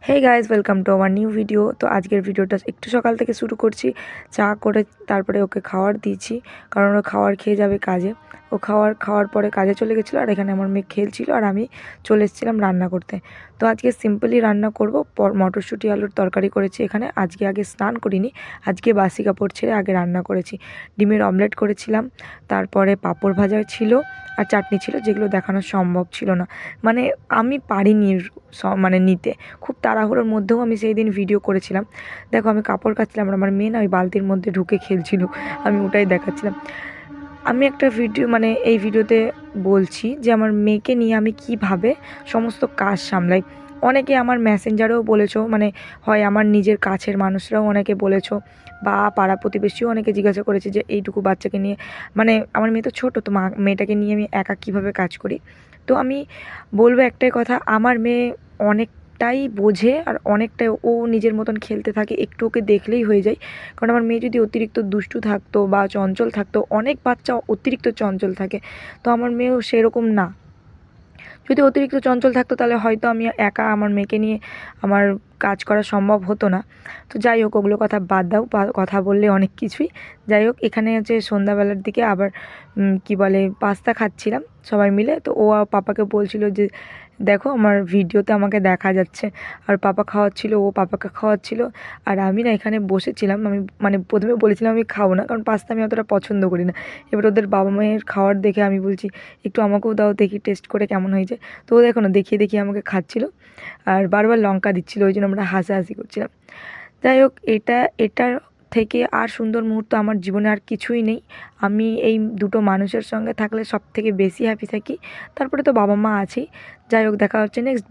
Hey guys welcome to our new video. তো আজকের ভিডিওটা একটু সকাল থেকে শুরু করছি। চা করে তারপরে ওকে খাওয়ার দিয়েছি, কারণ ও খাওয়ার খেয়ে যাবে কাজে। ও খাওয়ার পরে কাজে চলে গেছিলো, আর এখানে আমার মেয়ে খেলছিল আর আমি চলে এসেছিলাম রান্না করতে। তো আজকে সিম্পলি রান্না করব। মটরশুঁটি আলুর তরকারি করেছি এখানে। আজকে আগে স্নান করিনি, আজকে বাসি কাপড় ছেড়ে আগে রান্না করেছি। ডিমের অমলেট করেছিলাম, তারপরে পাঁপড় ভাজা ছিল আর চাটনি ছিল, যেগুলো দেখানো সম্ভব ছিল না। মানে আমি পারিনি মানে নিতে, খুব তাড়াহুড়োর মধ্যেও আমি সেই দিন ভিডিও করেছিলাম। দেখো আমি কাপড় কাচছিলাম আর আমার মেয়ে না ওই বালতির মধ্যে ঢুকে খেলছিল, আমি ওটাই দেখাচ্ছিলাম। আমি একটা ভিডিও মানে এই ভিডিওতে বলছি যে আমার মেয়েকে নিয়ে আমি কিভাবে সমস্ত কাজ সামলাই। অনেকে আমার মেসেঞ্জারেও বলেছো, মানে হয় আমার নিজের কাছের মানুষরাও অনেকে বলেছো, বা পাড়া প্রতিবেশীও অনেকে জিজ্ঞাসা করেছে যে এইটুকু বাচ্চাকে নিয়ে, মানে আমার মেয়ে তো ছোটো, তো মেয়েটাকে নিয়ে আমি একা কীভাবে কাজ করি। তো আমি বলবো একটাই কথা, আমার মেয়ে অনেকটাই বোঝে আর অনেকটাই ও নিজের মতন খেলতে থাকে, একটু ওকে দেখলেই হয়ে যায়। কারণ আমার মেয়ে যদি অতিরিক্ত দুষ্টু থাকতো বা চঞ্চল থাকতো, অনেক বাচ্চা অতিরিক্ত চঞ্চল থাকে, তো আমার মেয়েও সেরকম না। যদি অতিরিক্ত চঞ্চল থাকতো তাহলে হয়তো আমি একা আমার মেয়েকে নিয়ে আমার কাজ করা সম্ভব হতো না। তো যাই হোক, ওগুলো কথা বাদ দাও, কথা বললে অনেক কিছুই। যাই হোক, এখানে হচ্ছে সন্ধ্যাবেলার দিকে আবার কি বলে পাস্তা খাচ্ছিলাম সবাই মিলে। তো ও পাপাকে বলছিল যে দেখো আমার ভিডিওতে আমাকে দেখা যাচ্ছে, আর পাপা খাওয়াচ্ছিল, ও পাপাকে খাওয়াচ্ছিল। আর আমি না এখানে বসেছিলাম, আমি মানে প্রথমে বলেছিলাম আমি খাবো না, কারণ পাস্তা আমি অতটা পছন্দ করি না। এবার ওদের বাবা মায়ের খাওয়ার দেখে আমি বলছি একটু আমাকেও দাও, দেখি টেস্ট করে কেমন হয়েছে। তো ও দেখো না দেখিয়ে দেখিয়ে আমাকে খাচ্ছিল আর বারবার লঙ্কা দিচ্ছিলো, ওই জন্য আমরা হাসাহাসি করছিলাম। যাই হোক, এটার থেকে আর সুন্দর মুহূর্ত আমার জীবনে আর কিছুই নেই। আমি এই দুটো মানুষের সঙ্গে থাকলে সব থেকে বেশি হ্যাপি থাকি। তারপরে তো বাবা মা আছেই। যাই হোক, দেখা হচ্ছে নেক্সট।